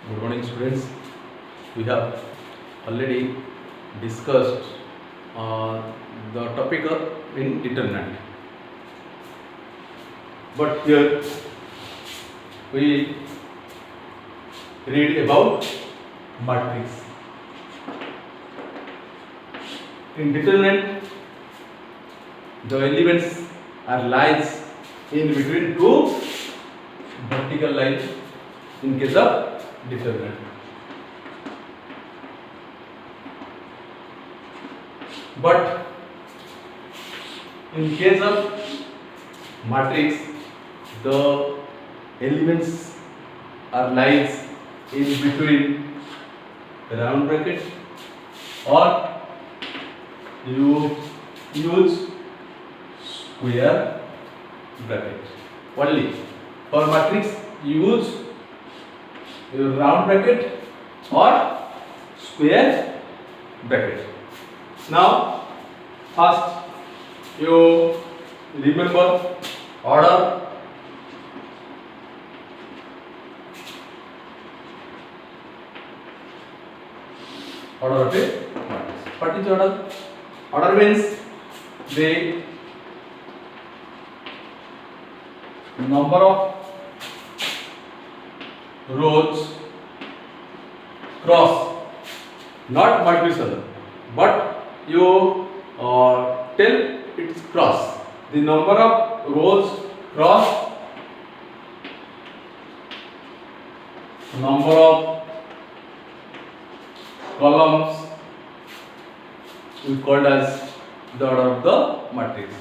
Good morning, students. We have already discussed the topic in determinant, but here we read about matrix. In determinant, the elements are lines in between two vertical lines in case of determinant. But in case of matrix, the elements are lines in between round bracket, or you use square bracket. Only for matrix you use round bracket or square bracket. Now first you remember order. Order of a matrix. What is order? Order means the number of rows cross, not multiplication, but you tell it's cross. The number of rows cross number of columns is called as the order of the matrix.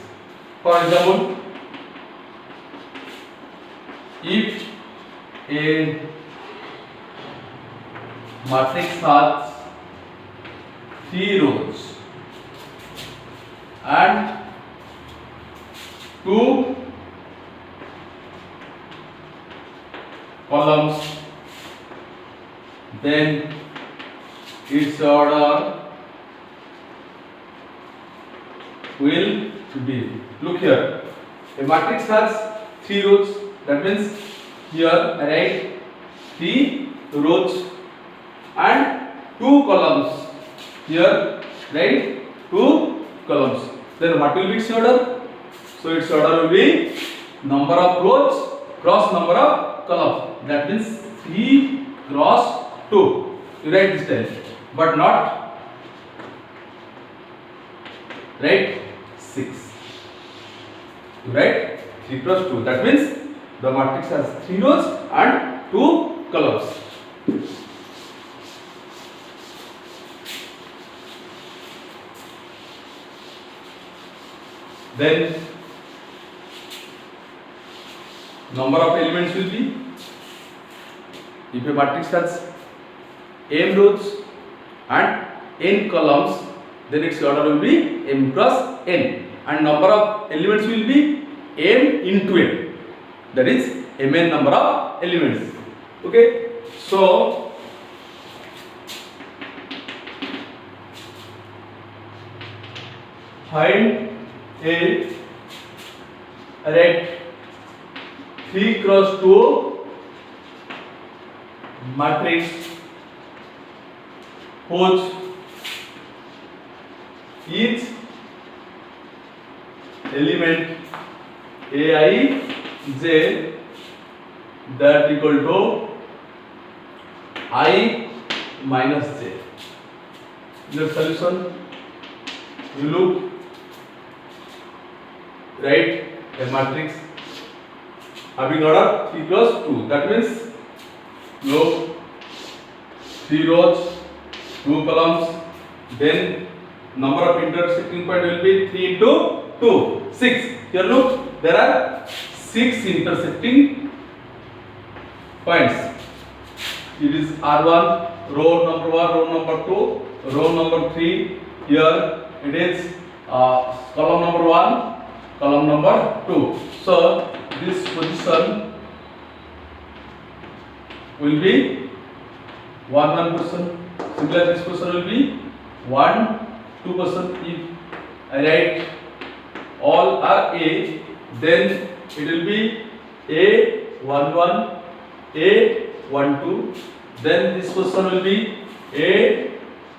For example, if a matrix has 3 rows and 2 columns, then its order will be, look here, a matrix has 3 rows, that means here I write 3 rows and 2 columns, here write 2 columns, then what will be its order? So its order will be number of rows cross number of columns, that means 3 cross 2, you write this time, but not write 6, you write 3 cross 2, that means the matrix has 3 rows and 2 columns. Then number of elements will be, if a matrix has m rows and n columns, then its order will be m cross n, and number of elements will be m into n, that is mn number of elements. Okay, so find a right 3 cross 2 matrix whose each element aij that equal to I minus j. In the solution, you look, write a matrix having order 3 cross 2, that means look 3 rows 2 columns, then number of intersecting point will be 3 into 2, 6. Here look, there are 6 intersecting points. It is R1, row number 1, row number 2, row number 3. Here it is column number 1, column number 2. So this position will be 1 position. Similar, this position will be 1 2 position. If I write all are A, then it will be A11, A12, Then this position will be A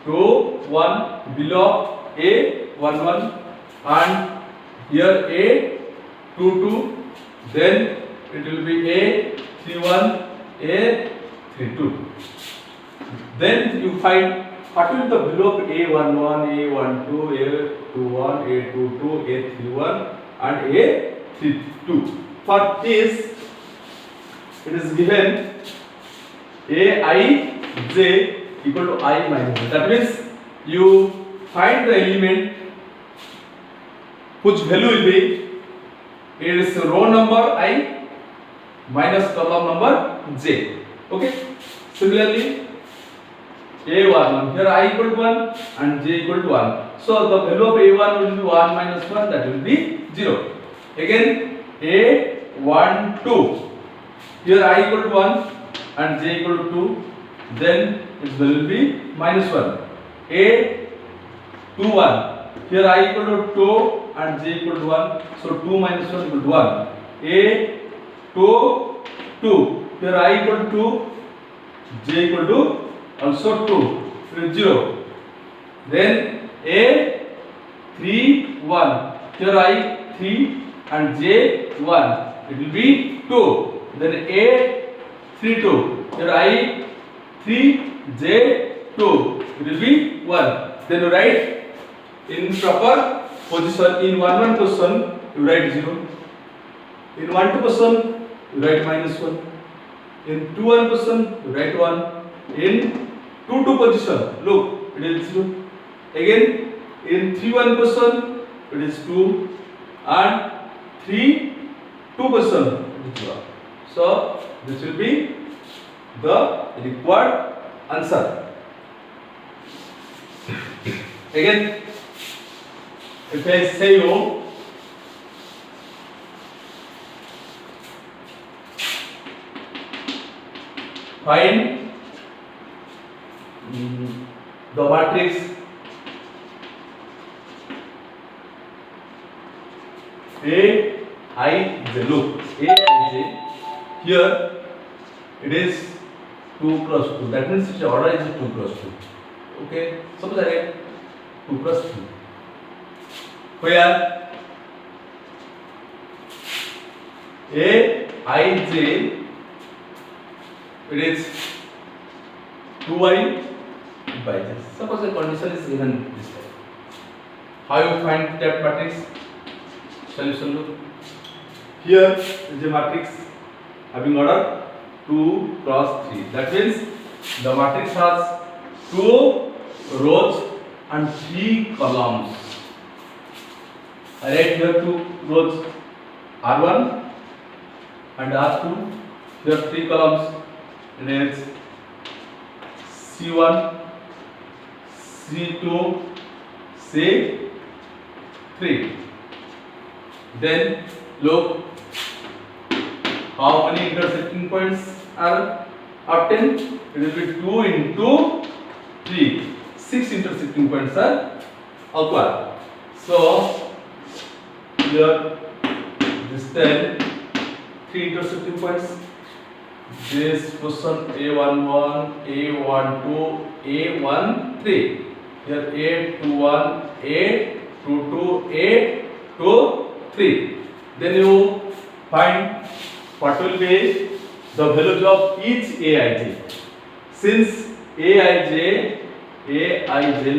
2 1 below A 1 1, and here A 2 2. Then it will be A 3 1 A 3 2. Then you find what will the below A 1 1 A 1 2 A 2 1 A 2 2 A 3 1 and A 3 2. For this it is given Aij equal to I minus j. That means you find the element whose value will be, it is row number I minus column number j. Okay. Similarly, A11, here I equal to 1 and j equal to 1. So the value of A1 will be 1 minus 1, that will be 0. Again A12, here I equal to 1 and j equal to 2, then its value will be minus 1. A21, here I equal to 2 and j equal to 1, so 2 minus 1 equal to 1. A22, here I equal to 2, j equal to also 2, it is 0. Then A31, here I 3 and j 1, it will be 2. Then A32, here I 3 j 2, it will be 1. Then you write in proper position. In 1 1 position you write 0, in 1 2 position you write minus 1, in 2 1 position you write 1, in 2 2 position look it is 0, again in 3 1 position it is 2, and 3 2 position it is 0. So this will be the required answer. Again, if I say you find the matrix Aij, look Aij, here it is 2 cross 2, that means its order is 2 cross 2. Okay, suppose I write 2 cross 2, where Aij it is 2I by j. Suppose the condition is given this way. How you find that matrix? Solution look. Here is a matrix having order 2 cross 3. That means the matrix has 2 rows and 3 columns. I write here 2 rows R1 and R2. Here 3 columns. It is C1, C2, C3. Then look how many intersecting points are obtained. It will be 2 into 3. 6 intersecting points are acquired. So here this 10 3 intersecting points. This position A11, A12, A13. Here A21, A22, A23. Then you find what will be the values of each Aij. Since Aij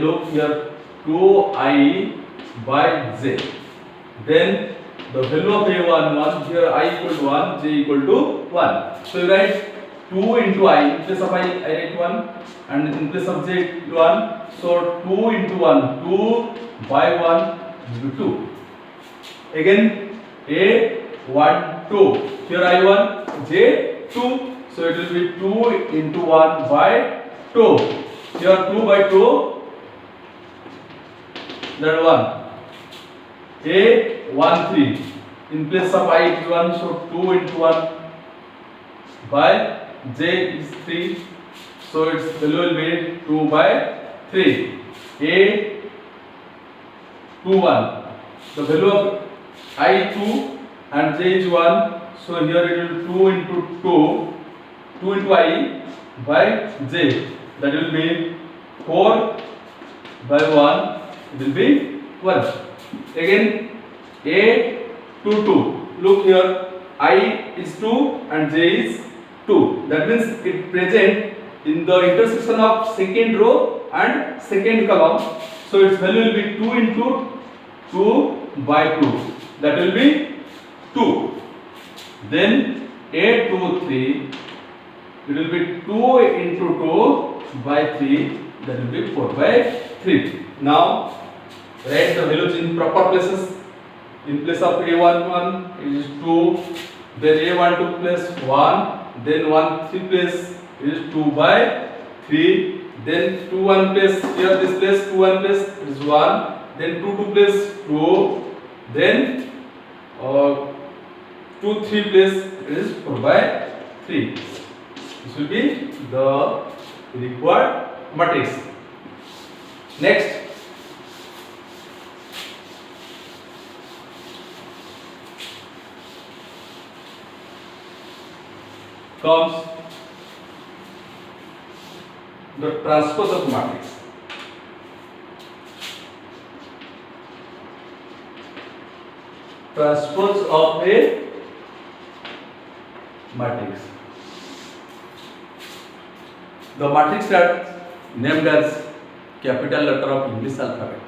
look here 2I by j. Then the value of A11, here I equal to 1, j equal to 1. So you write 2 into I, in place of I write 1, and in place of j 1. So 2 into 1, 2 by 1 is 2. Again A12, here I1, j 2. So it will be 2 into 1 by 2. Here 2 by 2, that 1. A13, in place of I is 1, so 2 into 1 by j is 3, so its value will be 2 by 3. A21, the value of I 2 and j is 1, so here it will 2 into 2, 2 into I, by j, that will be 4 by 1, it will be 1. Again a to 2, look here, I is 2 and j is 2, that means it present in the intersection of second row and second column, so its value will be 2 into 2 by 2, that will be 2. Then a 2 3, it will be 2 into 2 by 3, that will be 4 by 3. Now write the values in proper places. In place of a11 it is 2, then a12 place 1, then 13 place is 2 by 3, then 21 place, here this place 21 place is 1, then 22 place 2, then 23 place is 4 by 3. This will be the required matrix. Next, comes the transpose of matrix. Transpose of a matrix. The matrix are named as capital letter of English alphabet.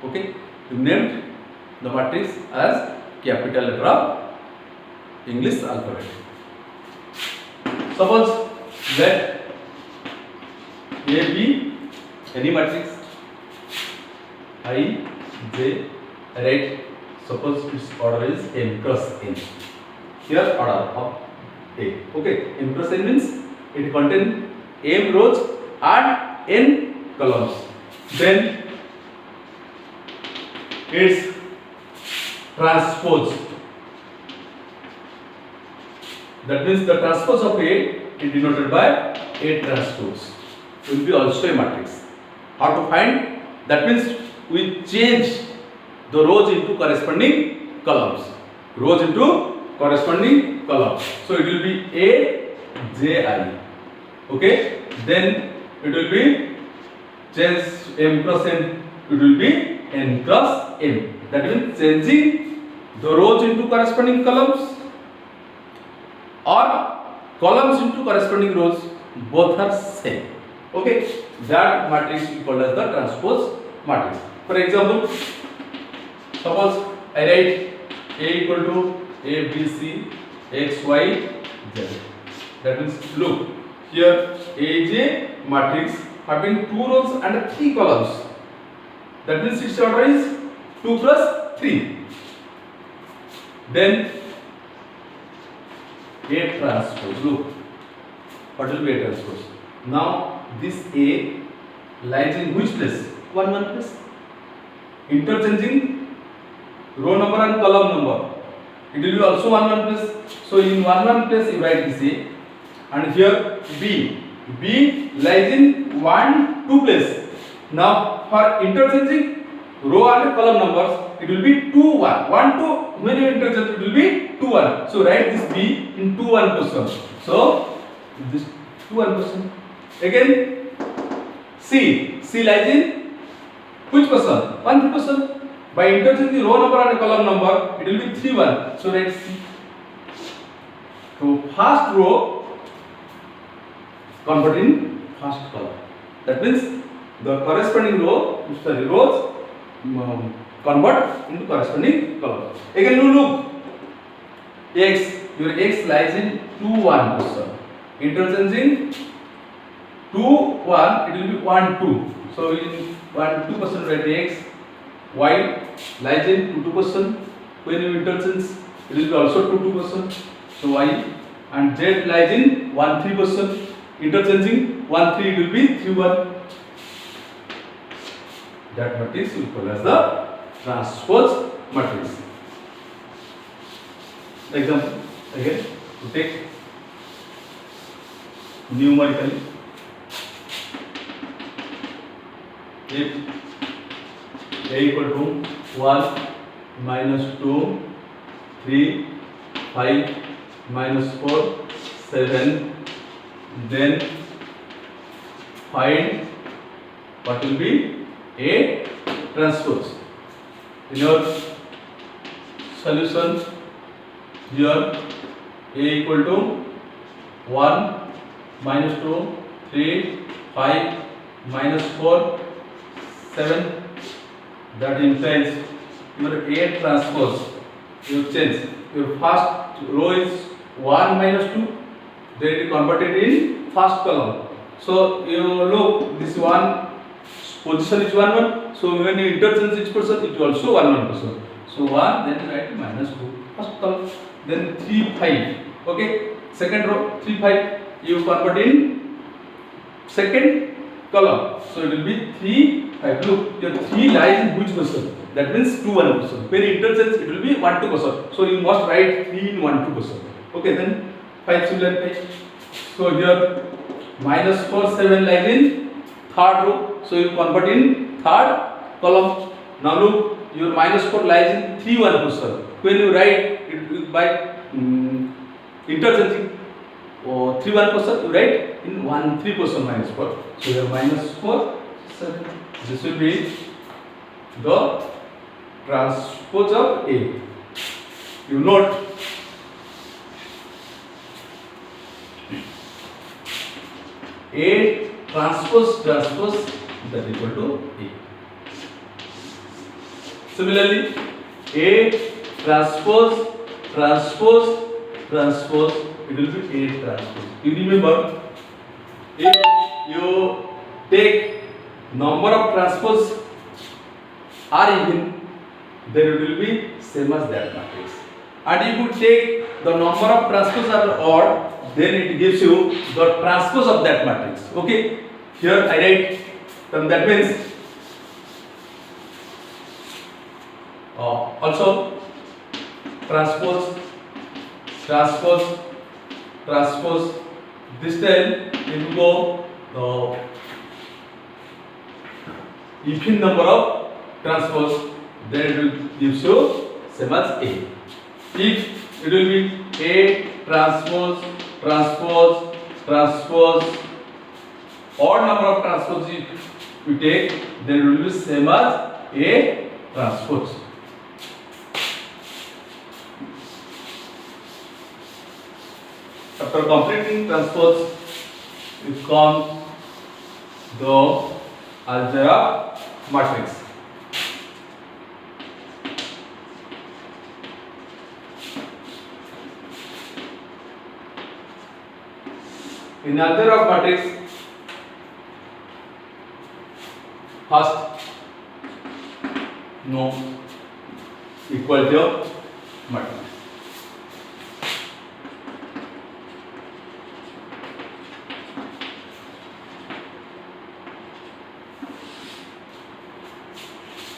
Okay, you named the matrix as capital letter of English alphabet. Suppose let A be any matrix I, J, right? Suppose its order is m cross n. Here order of A. Okay, m cross n means it contains m rows and n columns. Then its transpose. That means the transpose of A is denoted by A transpose. Will be also a matrix. How to find? That means we change the rows into corresponding columns. Rows into corresponding columns. So it will be A, J, I. Okay. Then it will be change m cross n. It will be n cross m. That means changing the rows into corresponding columns or columns into corresponding rows, both are same. Okay, that matrix we call as the transpose matrix. For example, suppose I write A equal to A, B, C, X, Y, Z. That means look here, AJ matrix having 2 rows and 3 columns. That means its order is 2 plus 3. Then A transpose. Look, what will be A transpose? Now this A lies in which place? 1 1 place. Interchanging row number and column number. It will be also 1 1 place. So in 1 1 place you write this A, and here B. B lies in 1 2 place. Now for interchanging row and column numbers, it will be 2 1 1 2. When you interchange, it will be 2 1. So write this B in 2 1 position. So this 2 1 position. Again C lies in which position? 1 3 position. By interchanging row number and column number, it will be 3 1. So write C. So first row convert in first column. That means the corresponding rows convert into corresponding column. Again you look, X, your X lies in 2 1 position. Interchanging 2 1, it will be 1 2. So in 1 2 position write X. Y lies in 2 2 position. When you interchange, it will be also 2 2 position. So Y, and Z lies in 1 3 position. Interchanging 1 3, it will be 3 1. That matrix we call as the transpose matrix. Example again to take numerically. If A equal to 1 minus 2 3 5 minus 4 7, then find what will be A transpose. In your solution here A equal to 1 minus 2 3 5 minus 4 7, that implies your A transpose. You change your first row is 1 minus 2, then it converted in first column. So you look, this one position is 1 1, so when you interchange each person it also 1 1 person. So 1, then write minus 2 first column, then 3 5. Okay, second row 3 5 you convert in second column, so it will be 3 5. Look, your 3 lies in which person? That means 2 1 person. When you interchange it will be 1 2 person, so you must write 3 in 1 2 person. Okay, then 5 similar 5. So here minus 4 7 lies in third row, so you convert in third column. Now look, your minus 4 lies in 3 1 person. When you write it by interchanging 3 1 person, you write in 1 3 person minus 4. So here minus 4 7. This will be the transpose of A. You note A transpose that equal to A. Similarly, A transpose it will be A transpose. You remember, if you take number of transpose are even, then it will be same as that matrix. And if you take the number of transpose are odd, then it gives you the transpose of that matrix. Okay, here I write, that means also transpose. This time if you go even number of transpose, then it will gives you same as A. If it will be A transpose, odd number of transpose if we take, then it will be same as A transpose. After completing transpose, we come the algebra matrix. In algebra matrix, first no equality of matrix.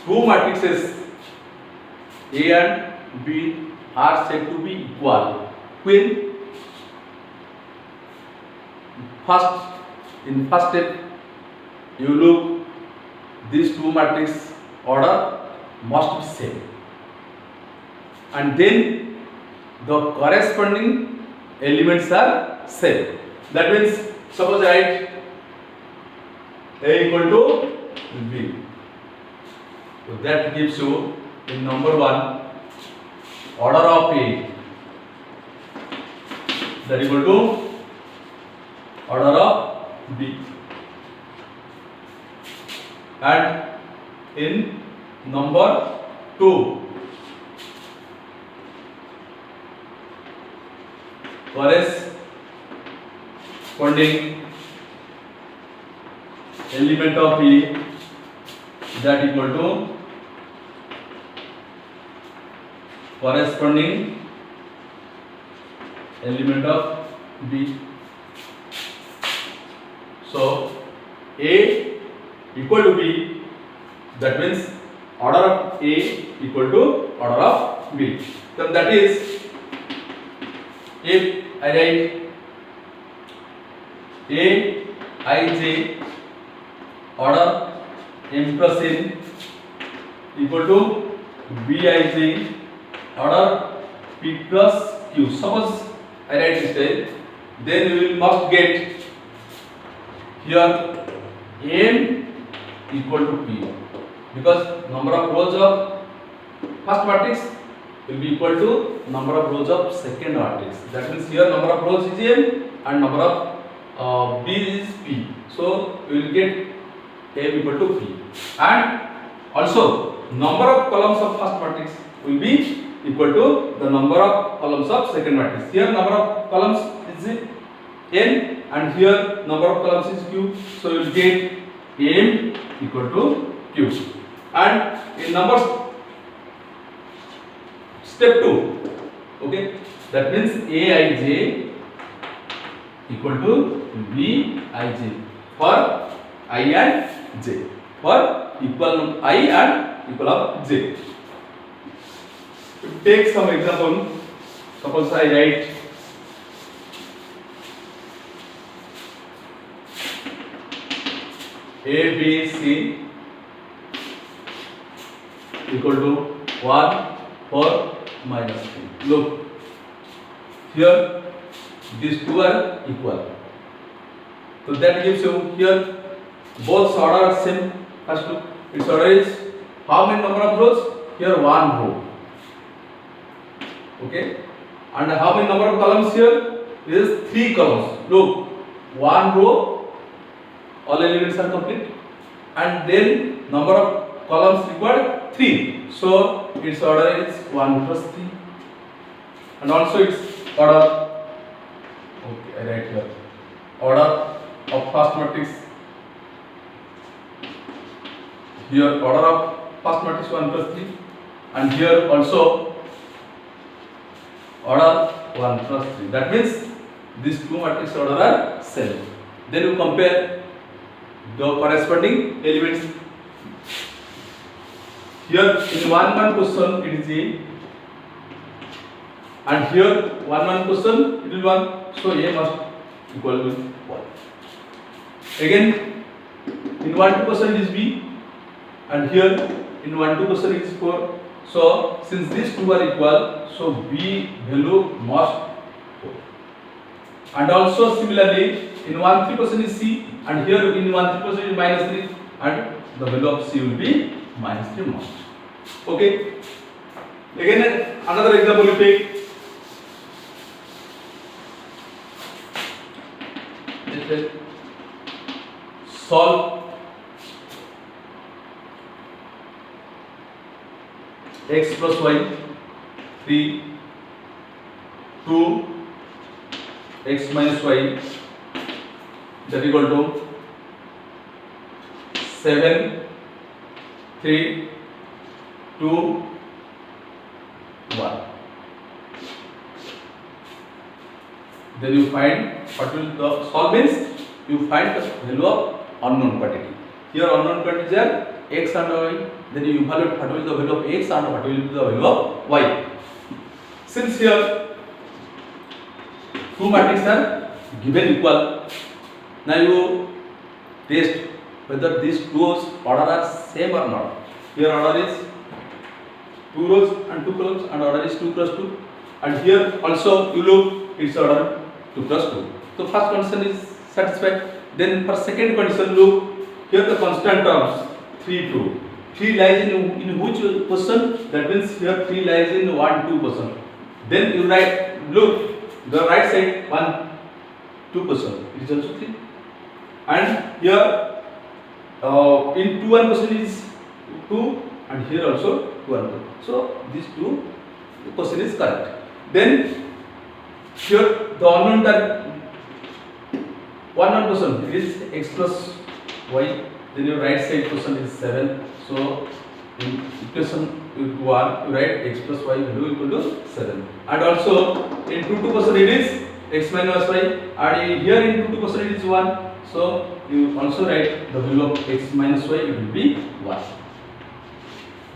Two matrices A and B are said to be equal when in first step you look, these two matrix order must be same, and then the corresponding elements are same. That means suppose I write A equal to B. So that gives you in number 1 order of A that equal to order of B, and in number 2 corresponding element of E that equal to corresponding element of B. So A equal to B, that means order of A equal to order of B. Then that is, if I write A I J order M plus N equal to B I J order P plus Q. Suppose I write this way, then we will must get here m equal to p, because number of rows of first matrix will be equal to number of rows of second matrix. That means here number of rows is m and number of b is p. So we will get m equal to p, and also number of columns of first matrix will be equal to the number of columns of second matrix. Here number of columns is n and here number of columns is q. So you will get m equal to q. And in numbers step 2, okay, that means aij equal to bij for I and j, for equal I and equal of j. Take some example. Suppose I write a b c equal to 1 4 minus 3. Look here, these two are equal, so that gives you here both order are same. First look, its order is how many number of rows? Here 1 row, okay, and how many number of columns? Here is 3 columns. Look, 1 row, all elements are complete, and then number of columns required 3. So its order is 1 plus 3, and also its order, okay, I write here order of first matrix. Here order of first matrix 1 plus 3, and here also order 1 plus 3. That means these two matrix order are same. Then you compare the corresponding elements. Here in 1 question it is A, and here 1 question it is 1. So A must equal to 1. Again in 1 question it is B, and here in 1 question it is 4. So since these two are equal, so B value must 4. And also similarly in 1 3% is C, and here in 1 3% is minus 3, and the value of C will be minus 3 must. Okay. Again another example you take. Let's solve x plus y 3 2 x minus y that equal to 7 3 2 1. Then you find what will the solve means, you find the value of unknown quantity. Here unknown quantities are x and y. Then you evaluate what will be the value of x and what will be the value of y. Since here two matrices are given equal, now you test whether these two rows order are same or not. Here order is 2 rows and 2 columns, and order is 2 plus 2, and here also you look, its order 2 plus 2. So first condition is satisfied. Then for second condition, look here the constant terms 3 2. 3 lies in which position? That means here 3 lies in 1 2 position. Then you write, look the right side 1 2 position, it is also 3, and here in 2 1 position is 2, and here also 2 1 2. So these two question is correct. Then here the unknown that 1 1 it is x plus y. Then your right side question is 7. So in equation 1 you write x plus y value equal to 7. And also in 2 2 it is x minus y, and here in 2 2 it is 1. So you also write the value of x minus y, it will be 1.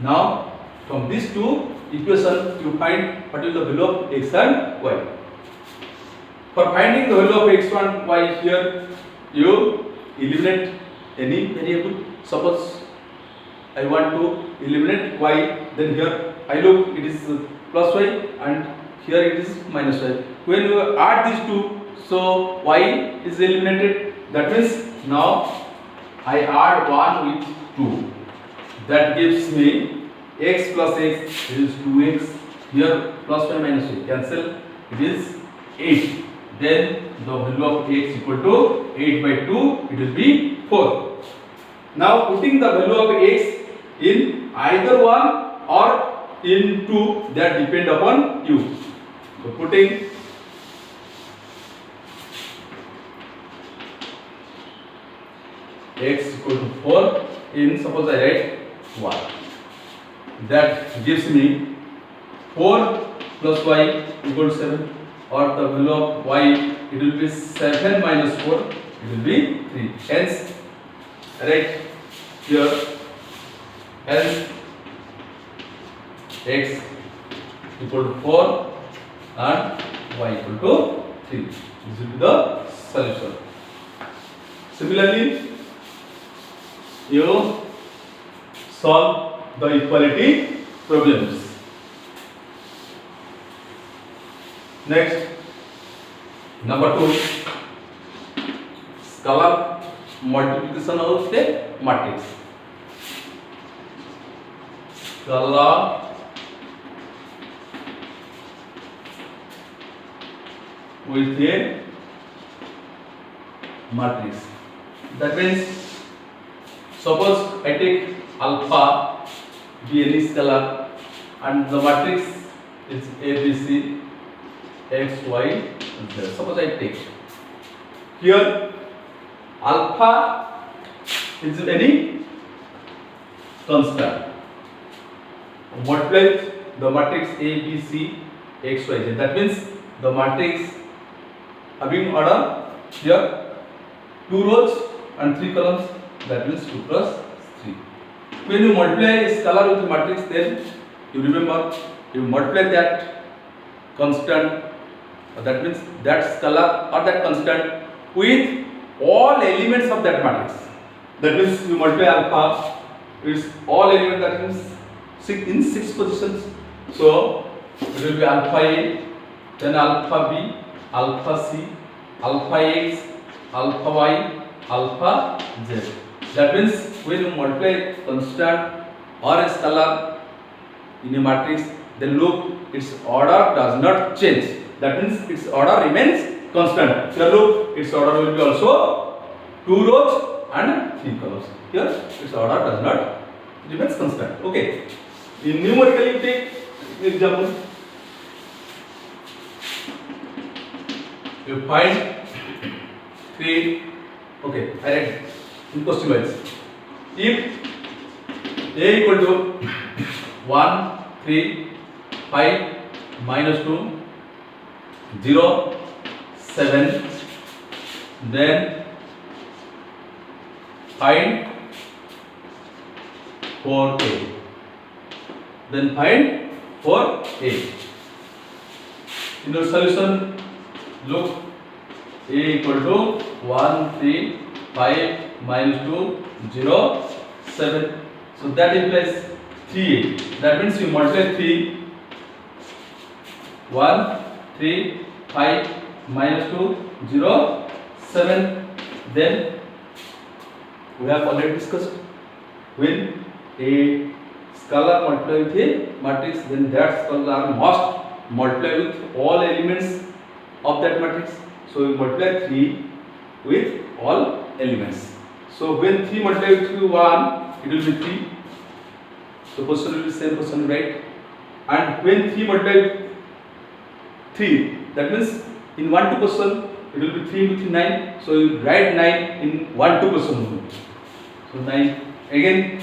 Now from these two equations you find what is the value of x and y. For finding the value of x and y, here you eliminate any variable. Suppose I want to eliminate y, then here I look it is plus y and here it is minus y. When you add these two, so y is eliminated. That means now I add 1 with 2. That gives me x plus x, it is 2x. Here plus 1 minus 2 cancel, it is 8. Then the value of x equal to 8 by 2, it will be 4. Now putting the value of x in either 1 or in 2, that depend upon you. So putting x equal to 4 in, suppose I write 1, that gives me 4 plus y equal to 7, or the value of y, it will be 7 minus 4, it will be 3. Hence right here, hence x equal to 4 and y equal to 3. This will be the solution. Similarly, you solve the equality problems. Next, number 2, scalar multiplication of the matrix. Scalar with a matrix. That means, suppose I take alpha be any scalar and the matrix is ABC x, y, z. Suppose I take here alpha is any constant. Multiply the matrix A, B, C, x, y, z. That means the matrix having order here 2 rows and 3 columns. That means 2 plus 3. When you multiply a scalar with a matrix, then you remember you multiply that constant, that means that scalar or that constant with all elements of that matrix. That means you multiply alpha with all elements, that means in 6 positions. So it will be alpha A, then alpha B, alpha C, alpha X, alpha Y, alpha Z. That means when you multiply constant or a scalar in a matrix, then look, its order does not change. That means its order remains constant. Here look, its order will be also 2 rows and 3 columns. Here its order does not remains constant. Okay. In numerically, you take example. You find 3. Okay, I write in question wise. If A equal to 1, 3, 5, minus 2, 0, 7, then find 4A. Then find 4A. In your solution, look, A equal to 1, 3, 5, minus 2, 0, 7. So that implies 3A. That means you multiply 3, 1, 3, 5, minus 2, 0, 7. Then we have already discussed, when a scalar multiply with a matrix, then that scalar must multiply with all elements of that matrix. So we multiply 3 with all elements. So when 3 multiply with 1, it will be 3. So question will be same question, right? And when 3 multiply with 3, that means in 1 2 question it will be 3 into 3 9. So you write 9 in 1 2 question. So 9 again.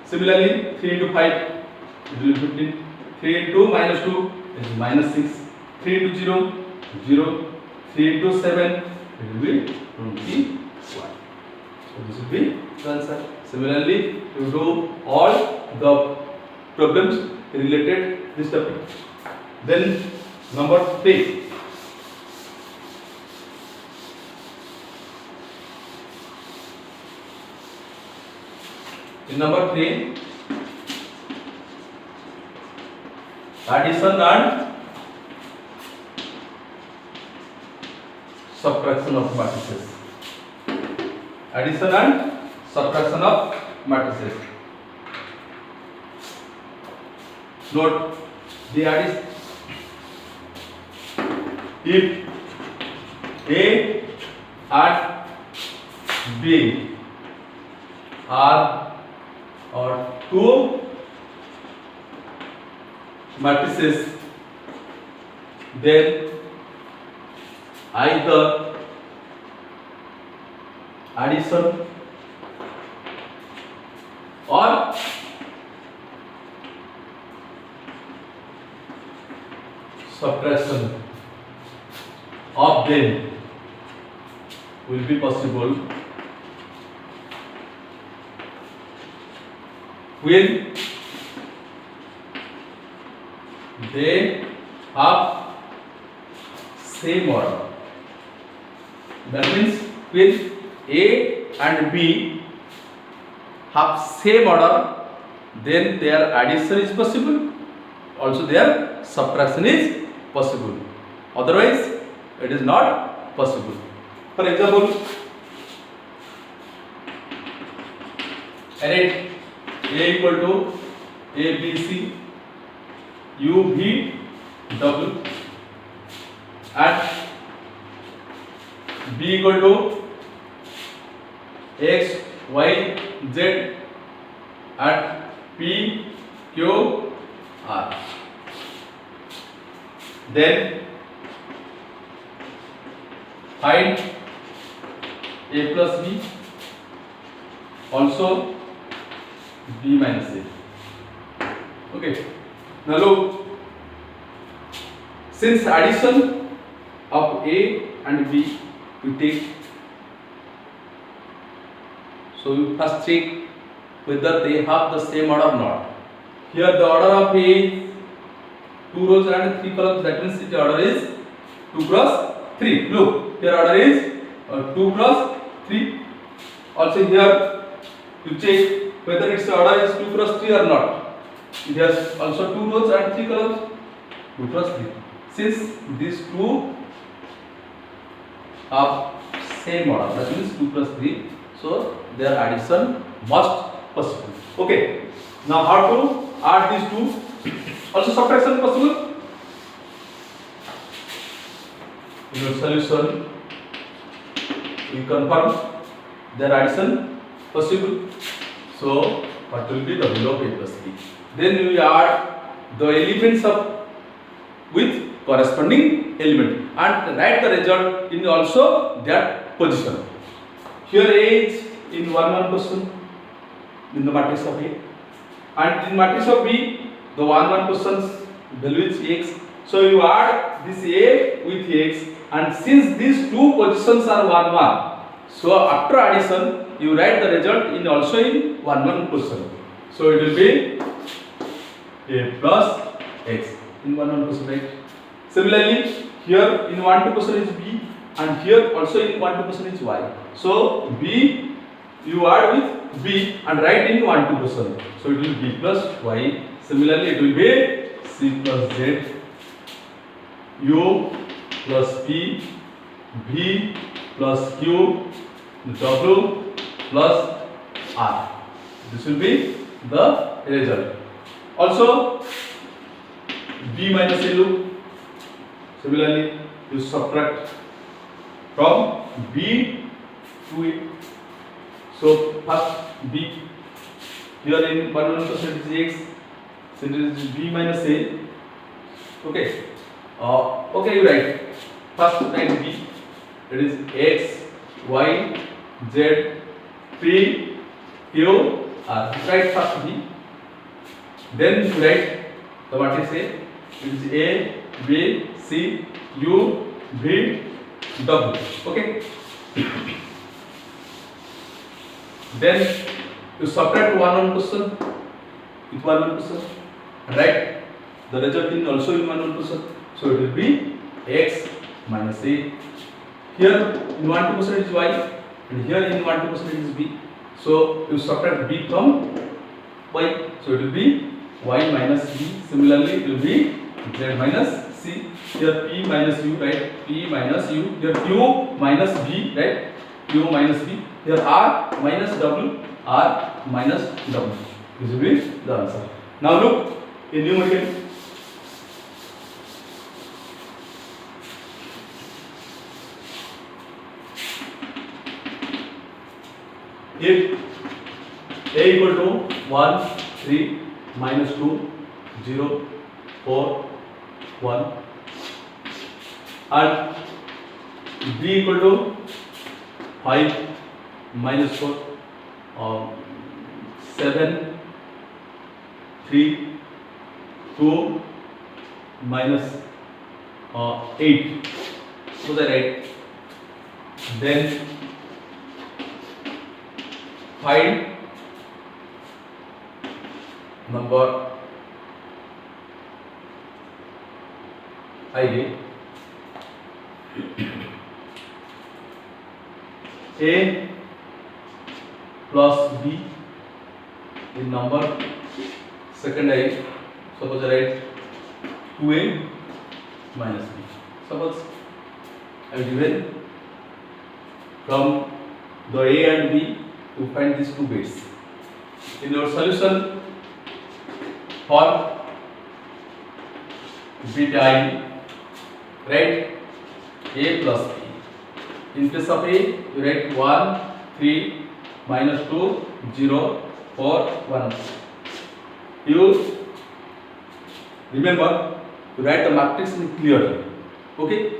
Similarly 3 into 5 it will be 15. 3 into minus 2 is minus 6. 3 into 0 0. 3 into 7 it will be 21. So this will be the answer. Similarly, you do all the problems related this topic. Then number 3. In number 3, addition and subtraction of matrices. Addition and subtraction of matrices. Note the addition. If A and B are or two matrices, then either addition or subtraction of them will be possible when they have same order. That means when A and B have same order, then their addition is possible, also their subtraction is possible. Otherwise, it is not possible. For example, arrange A equal to A, B, C, U, V, W, and B equal to X, Y, Z, and P, Q, R. Then find A plus B, also B minus A. Okay. Now look, since addition of A and B we take, so you first check whether they have the same order or not. Here the order of A is 2 rows and 3 columns, that means its order is 2 cross 3. Look, here order is 2 cross 3. Also here you check whether its order is 2 cross 3 or not. It has also 2 rows and 3 columns, 2 cross 3. Since these two have same order, that means 2 plus 3, so their addition must possible. Okay. Now how to add these two? Also subtraction possible. In your solution, we confirm their addition possible. So what will be the value of A plus B? Then we add the elements of with corresponding element and write the result in also that position. Here A is in 1 position in the matrix of A, and in matrix of B the 1 position's value is X. So you add this A with X, and since these two positions are 1 1, so after addition you write the result in also in 1 position. So it will be A plus X in 1 position, right? Similarly, here in 1 position is B, and here also in 1 position is Y. So B you add with B and write in 1 position. So it will be B plus Y. Similarly, it will be C plus Z, U plus P, V plus Q, W plus R. This will be the result. Also B minus A loop. Similarly, you subtract from B to A. So first B, here in 1 is X, so it is B minus A. Okay. Okay, you write. First write B. It is X, Y, Z, P, Q, R. Write first B. Then you write the matrix A. It is A, B, C, U, V, W. Okay. Then you subtract 1 position with 1 position. Write the result in also in 1 position. So it will be X minus A. Here in 1 position is Y, and here in 1 position is B. So you subtract B from Y. So it will be Y minus B. Similarly, it will be Z minus C. Here P minus U, right? P minus U. Here Q minus B, right? Q minus B. Here R minus W, R minus W. This will be the answer. Now look in numerical. If A equal to 1, 3, minus 2, 0, 4, 1 and B equal to 5, minus 4, 7, 3, 2, minus 8. So that right. Then find number ij. A plus B in number. Second I suppose I write 2A minus B. Suppose I have given from the A and B to find these two bits. In your solution for beta I, write A plus B. In case of A, you write 1, 3, minus 2, 0, 4, 1. You remember to write the matrix in clearly. Okay?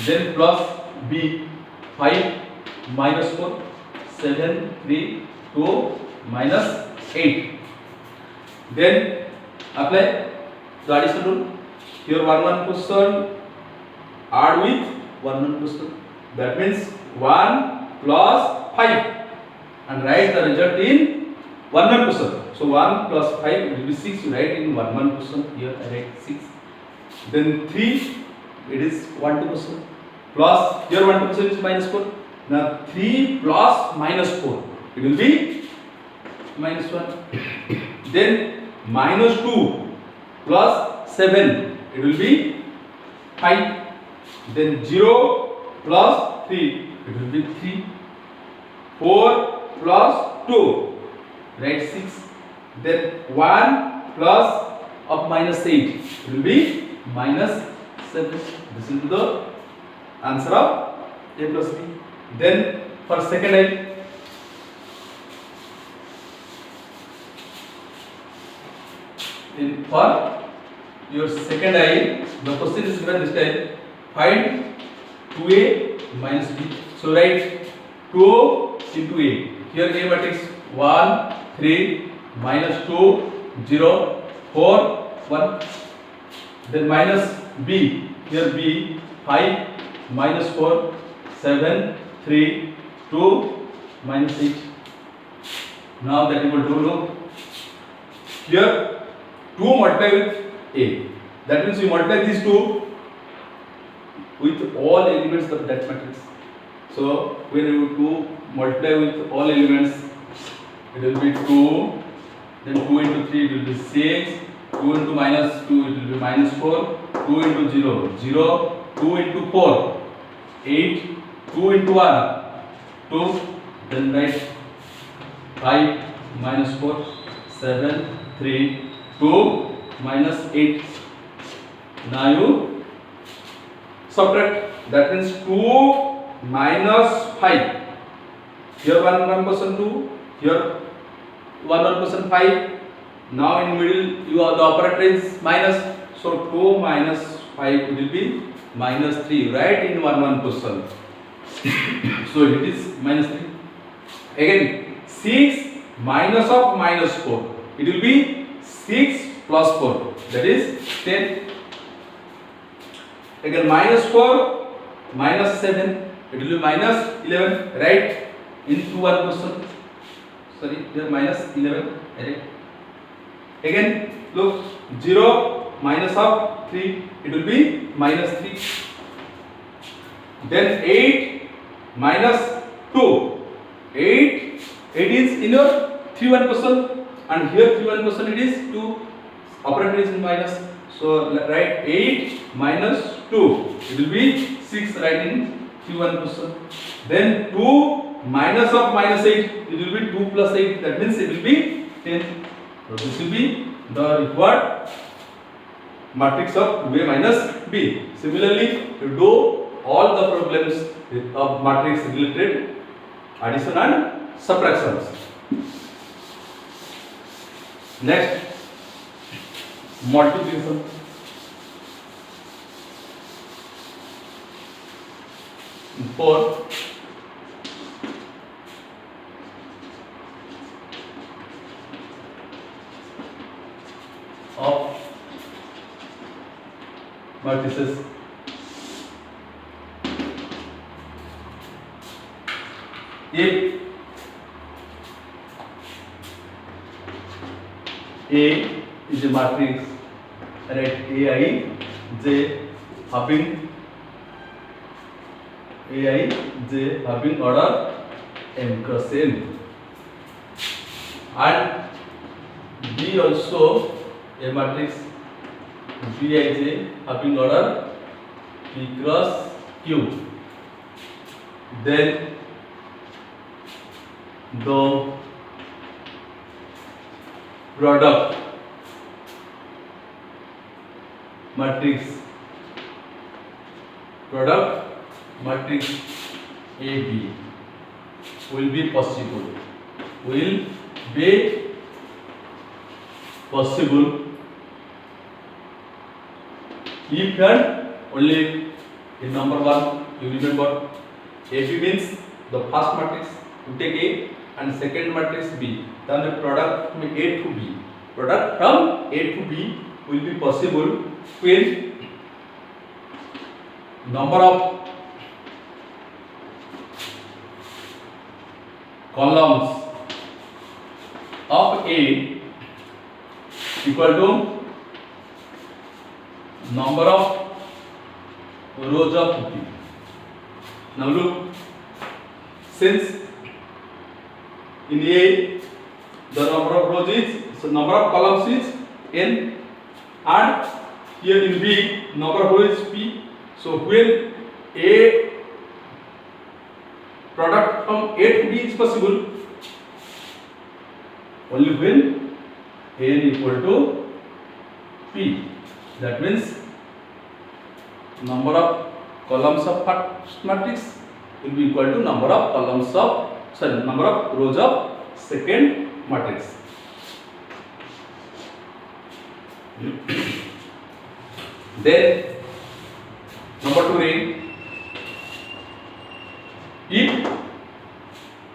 Then plus B, 5, minus 4, 7, 3, 2, minus 8. Then apply the addition rule. Here 1 position add with 1 position. That means 1 plus 5 and write the result in 1 position. So 1 plus 5 will be 6. You write in 1 position. Here I write 6. Then 3 it is 1 position. Plus here 1 position is minus 4. Now 3 plus minus 4 it will be minus 1. Then minus 2 plus 7 it will be 5. Then 0 plus 3 it will be 3. 4 plus 2 write 6. Then 1 plus of minus 8 it will be minus 7. This will be the answer of A plus B. Then for second I, for your second I, the question is given this time. Find 2A minus B. So write 2 into A. Here A matrix 1, 3, minus 2, 0, 4, 1. Then minus B. Here B 5, minus 4, 7, 3, 2, minus 8. Now that you will do, look. Here 2 multiply with A. That means you multiply these two with all elements of that matrix. So when you 2 multiply with all elements, it will be 2. Then 2 into 3 it will be 6. 2 into minus 2 it will be minus 4. 2 into 0, 0. 2 into 4, 8. 2 into 1, 2. Then write 5 minus 4, 7, 3, 2, minus 8. Now you subtract. That means 2 minus 5. Here 1% 2. Here 1% 5. Now in middle you have the operator is minus. So 2 minus 5 will be minus 3. Right in 1 position. So it is minus 3. Again 6 minus of minus 4. It will be 6 plus 4. That is 10. Again minus 4 minus 7. It will be minus 11. Right into 1 position. Sorry, there minus 11. Right. Again look 0 minus of 3. It will be minus 3. Then 8 minus 2. 8 is in your 3 1 position and here 3 1 position it is 2. Operator is in minus. So write 8 minus 2. It will be 6 right in Q1 question. Then 2 minus of minus 8, it will be 2 plus 8, that means it will be 10. So this will be the required matrix of 2A minus B. Similarly, you do all the problems of matrix related addition and subtractions. Next, multiplication. For of matrices if A is a matrix, right? Aij having order m cross n, and B also a matrix Bij having order P cross Q. Then the product matrix AB will be possible if and only in number 1. You remember AB means the first matrix, you take A, and second matrix B, then the product from A to B. Product from A to B will be possible when number of columns of A equal to number of rows of B. Now look, since in A the number of rows is, so number of columns is n, and here in B number of rows is P. So when A product from A to B is possible only when n equal to P. That means number of columns of first matrix will be equal to number of rows of second matrix. Then number 2, if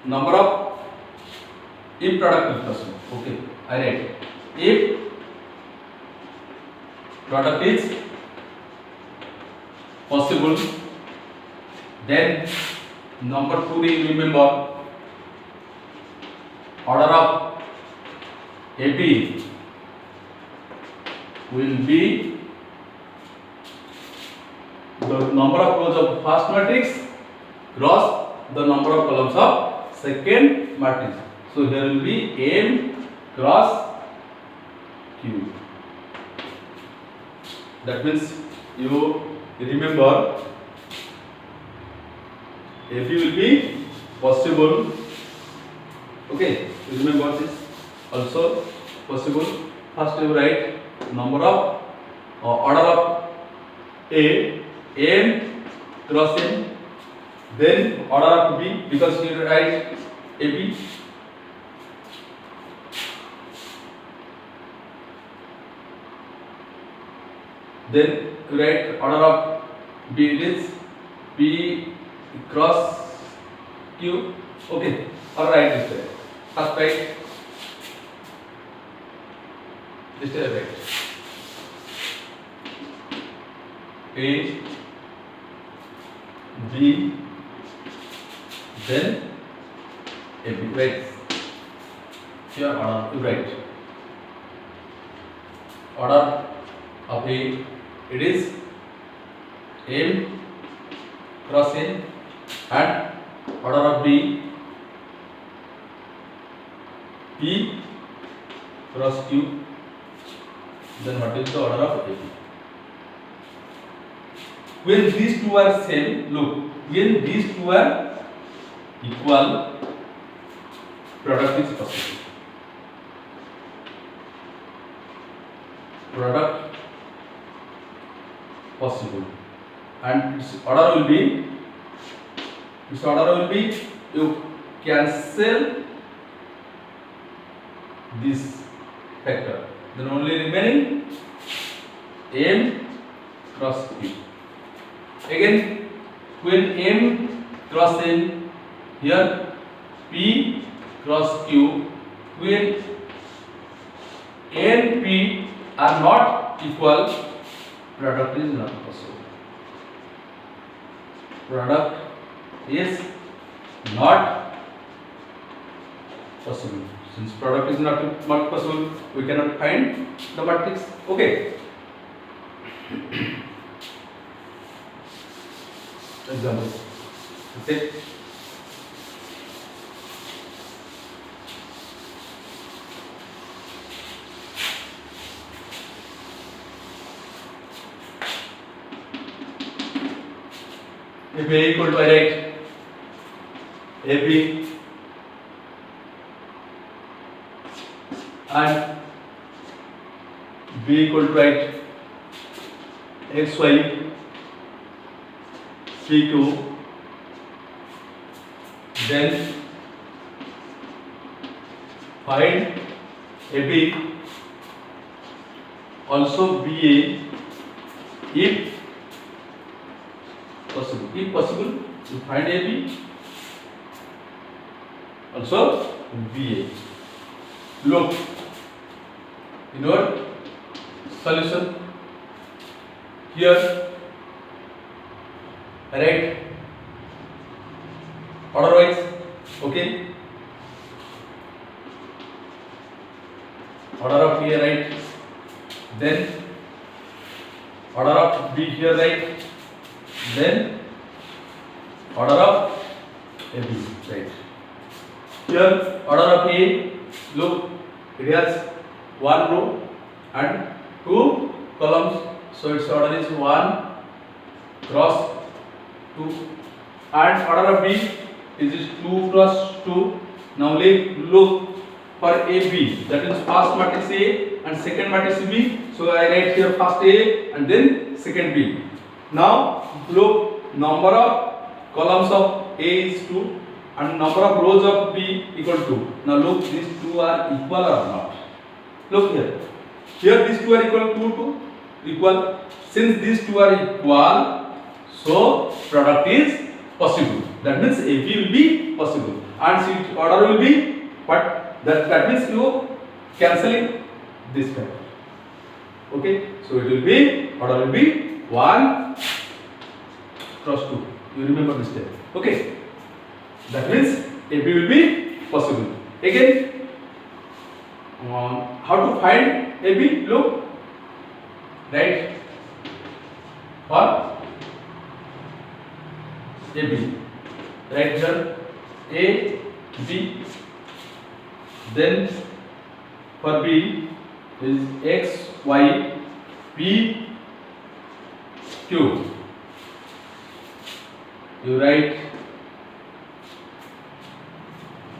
number of product is possible. Okay, I write if product is possible, then number 2, remember order of AB will be the number of rows of first matrix cross the number of columns of second matrix. So here will be M cross Q. That means you remember AB will be possible. Okay, you remember this also possible. First you write number of order of A, M cross N, then order of B, because you write AB. Then you write order of B is P cross Q. Okay, or write this way. First write this way, write A, B, then A, B. Write here order. You write order of A. It is M cross N, and order of B P cross Q. Then what is the order of AB? When these two are same, look, when these two are equal, product is possible. Product possible, and its order will be you cancel this factor, then only remaining m cross q. Again, when m cross n, here p cross q, when n and p are not equal, product is not possible. Product is not possible. Since product is not possible, we cannot find the matrix. Okay. Example. Okay. If A equal to, I write AB and B equal to, write XY PQ, then find AB, also BA if possible. If possible, you find AB, also BA. Look, in your solution, here write order wise. Okay, order of A right, then order of B here right, then order of AB right. Here order of A, look, it has one row and two columns, so its order is 1 cross 2, and order of B is 2 cross 2. Now look for AB, that is first matrix A and second matrix B. So I write here first A and then second B. Now look, number of columns of A is 2 and number of rows of B equal to. Now look, these two are equal or not? Look here. Here these two are equal. Since these two are equal, so product is possible. That means AB will be possible, and its order will be what? That means you cancelling this factor. Okay, so it will be, order will be 1 cross 2. You remember this step. Okay, that means AB will be possible. Again, how to find AB? Look, right, for AB, right here A, B, then for B is X, Y, P, Q. You write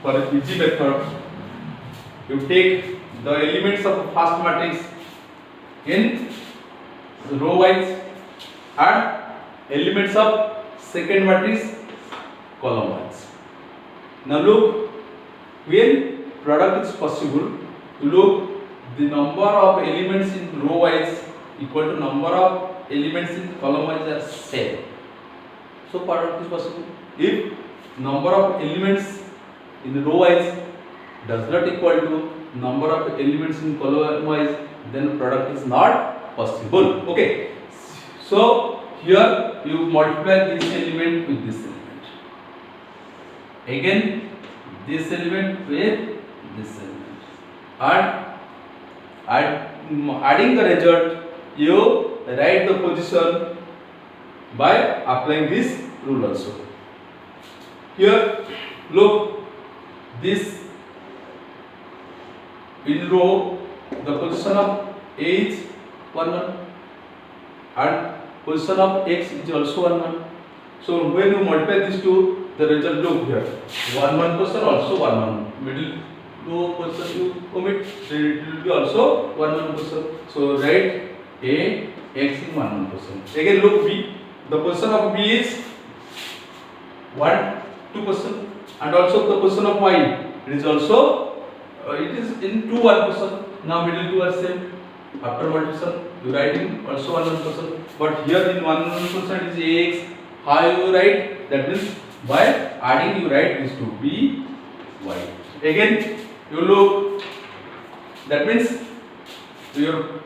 for easy method, you take the elements of the first matrix in row wise and elements of second matrix column wise. Now look, when product is possible, look, the number of elements in row wise equal to number of elements in column wise are same. So product is possible. If number of elements in row wise does not equal to number of elements in column wise, then product is not possible. Okay. So here you multiply this element with this element. Again this element with this element. And adding the result, you write the position by applying this rule also. Here look, this in row the position of A is 1 1 and position of X is also 1 1. So when you multiply these two, the result look here. 1 position also 1 middle row position you omit, then it will be also 1 position. So write A x in 1 position. Again look B. The position of B is 2 position, and also the position of Y. It is also it is in 1 position. Now middle two are same. After multiplication you write in also 1 position, but here in 1 position is Ax. How you write? That means by adding you write these two B Y. Again you look. That means your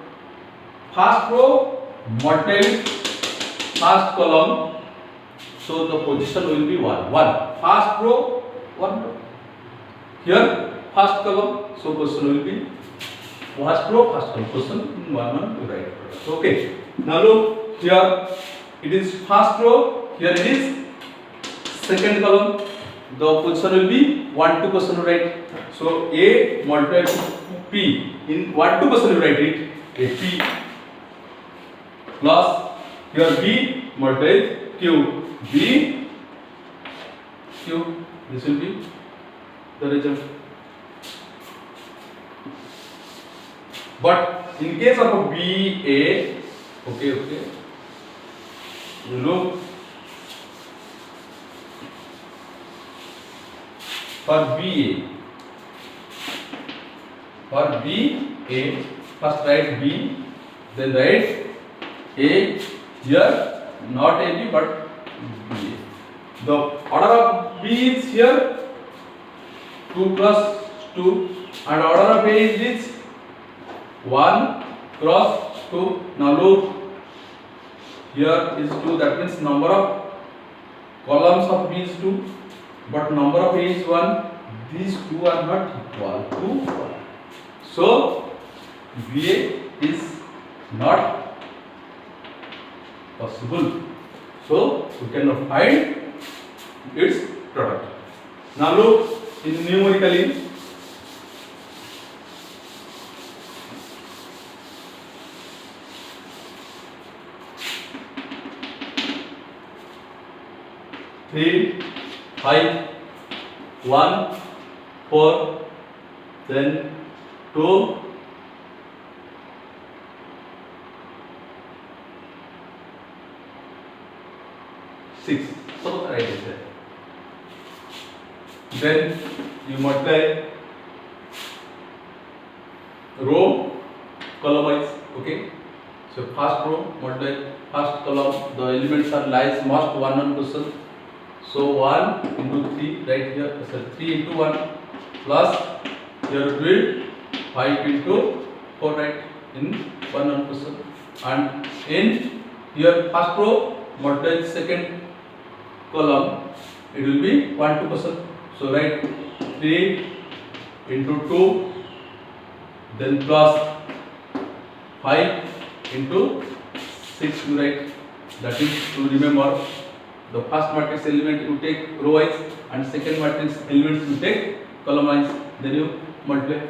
first row multiply with first column. So the position will be 1. First row 1 row. Here first column, so position will be first row first column. Position in 1 to write. Okay. Now look here. It is first row. Here it is second column. The position will be 1 2 position to write. So A multiplied to P in 1 2 position to write it. A P plus here B multiplied Q. B Q. This will be the result. But in case of a BA, okay, you look for BA. For BA, first write B, then write A here, not AB but B. The order of B is here 2 plus 2, and order of A is 1 cross 2. Now look, here is 2. That means number of columns of B is 2, but number of A is 1. These two are not equal to 1. So BA is not possible. So we cannot find its product. Now look in numerically. Three, 5, 1, 4, then 2, 6. So write it there. Then you multiply row column wise. Okay. So first row multiply first column. The elements are lies must 1 position. So 1 into 3 right here. So 3 into 1 plus here will 5 into 4 right in 1 position, and in here first row multiply second column, it will be 1 2 position. So write 3 into 2, then plus 5 into 6 you write. That is to remember, the first matrix element you take row wise, and second matrix elements you take column wise, then you multiply.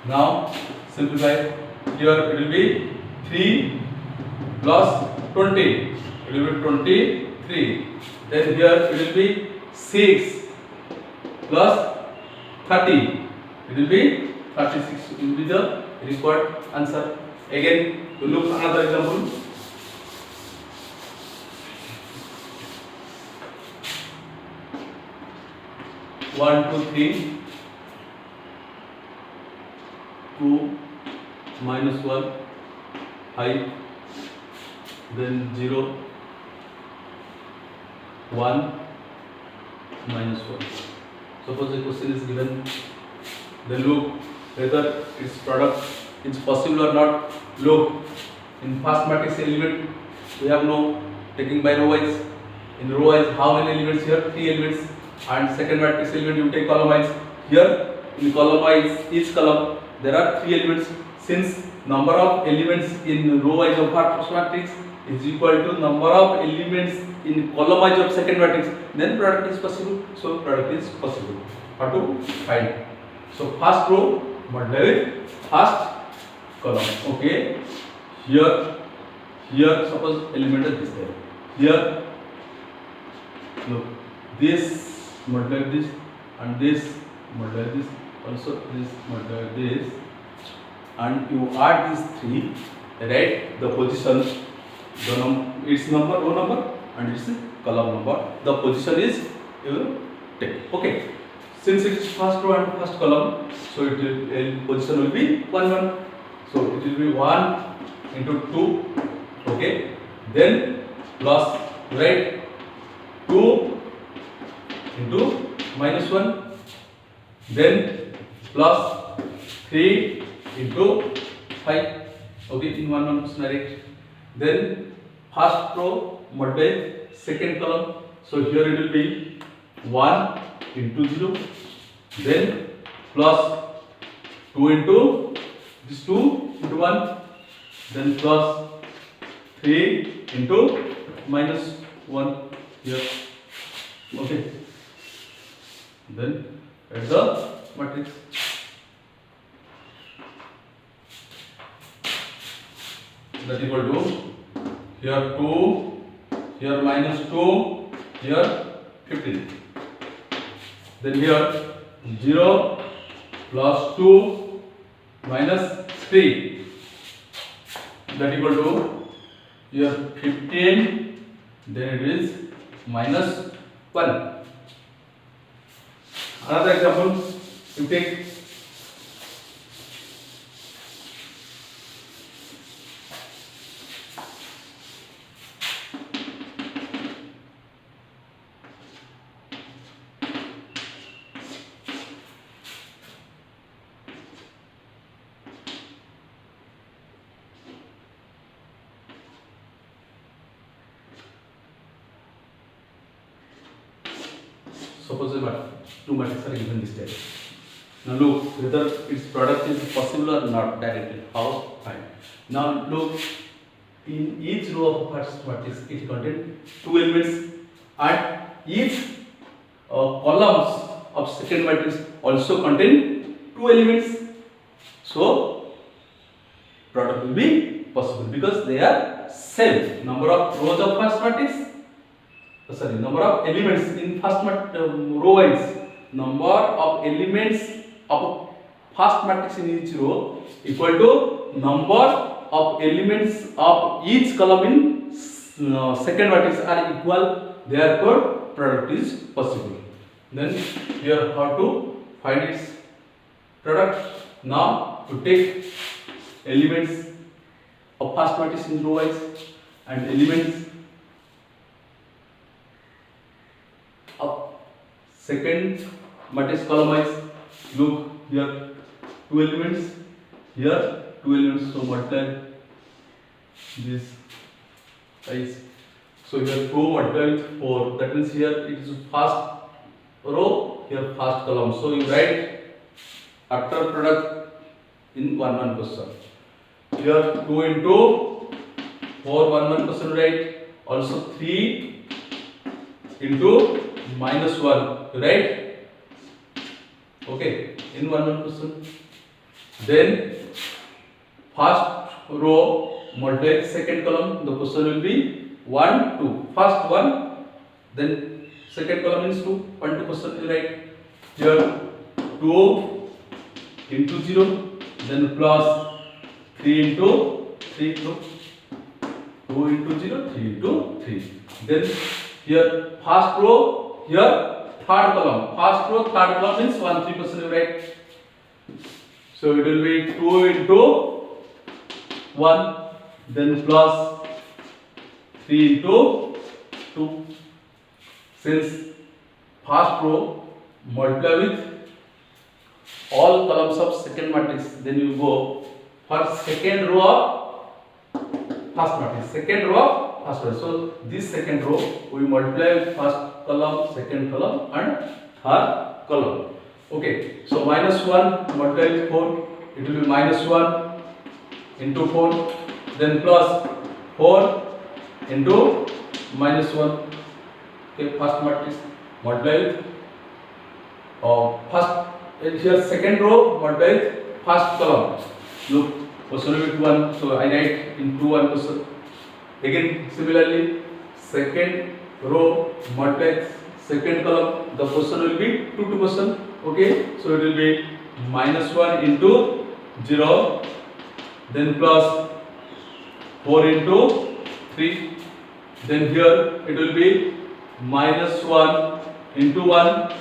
Now simplify. Here it will be 3 plus 20, it will be 23. Then here it will be 6 plus 30, it will be 36. It will be the required answer. Again, to look another example. One, two, three, 2 minus 1, 5, then 0, 1 minus 1. Suppose the question is given, then look whether its product is possible or not. Look, in first matrix element we have no taking by row wise. In row wise, how many elements here? 3 elements. And second matrix element you take column wise. Here in column wise, each column there are 3 elements. Since number of elements in row wise of first matrix is equal to number of elements in column wise of second matrix, then product is possible. So product is possible. How to find? So first row multiply with first column. Okay. Here suppose element is this there. Here Look, this multiply this and this multiply this, also this multiply this, and you add these three, write the position, its number, row number, and its column number. The position is you take. Okay. Since it is first row and first column, so it will, position will be 1 1. So it will be 1 into 2. Okay. Then plus, write 2 into minus 1. Then plus 3 into 5. Okay, in 1 1 direct. Then first row multiply second column. So here it will be 1 into 0. Then plus 2 into this 2 into 1. Then plus 3 into minus 1 here. Okay. Then add the matrix. That equal to here 2, here minus 2, here 15. Then here 0 plus 2 minus 3, that equal to here 15, then it is minus 1. Another example, you take suppose two matrices are given this type. Now look whether its product is possible or not directly. How? Fine. Now look, in each row of first matrix it contains two elements, and each columns of second matrix also contain two elements. So product will be possible because they are same number of rows of first matrix. Number of elements in first row wise, number of elements of first matrix in each row equal to number of elements of each column in second matrix are equal. Therefore, product is possible. Then here how to find its product. Now to take elements of first matrix in row wise and elements of second matrix column wise. Look here, two elements, here two elements, so multiply this guys. So here 2 multiply with 4, that means here it is first row, here first column. So you write after product in 1 1 question. Here 2 into 4 1 1 question write, also 3 into minus 1, right? Okay, in 1 1 question. Then first row multiply second column, the question will be 1 2. First 1, then second column is 2, 1 2 question you write. Here 2 into 0, then plus 3 into 3 into 2 into 0, 3 into 3. Then here first row, here third column. First row, third column means 1 3% you write. So it will be 2 into 1, then plus 3 into 2. Since first row multiply with all columns of second matrix, then you go for second row of first matrix, second row of first matrix. So this second row we multiply with first column, second column and third column. Okay, so minus 1 multiply with 4, it will be minus 1 into 4, then plus 4 into minus 1. Okay, first matrix multiply with first, here second row multiply with first column. Look, question will be 1, so I write into 1 question. Again similarly second row multiplies second column, the position will be 2 to position. Okay, so it will be -1 into 0, then plus 4 into 3, then here it will be -1 into 1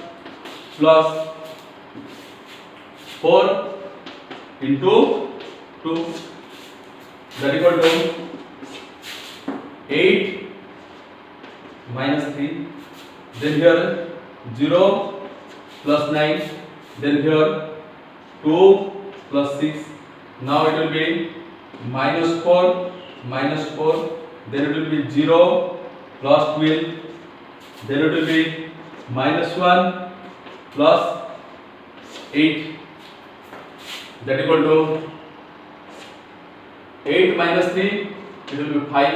plus 4 into 2, that equal to 8 minus 3, then here 0 plus 9, then here 2 plus 6, now it will be -4, then it will be 0 plus 12, then it will be -1 plus 8, that equal to 8 minus 3, it will be 5,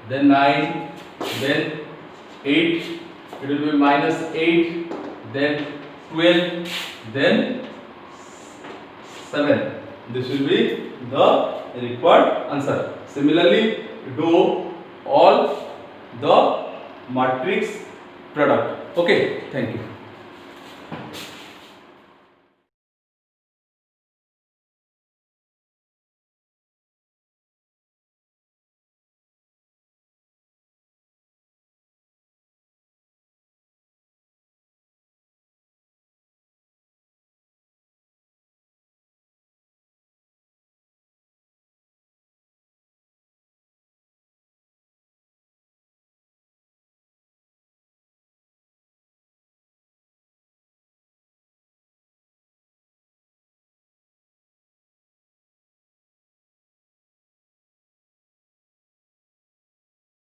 then 9, then 8, it will be -8, then 12, then 7. This will be the required answer. Similarly, do all the matrix product. Okay, thank you.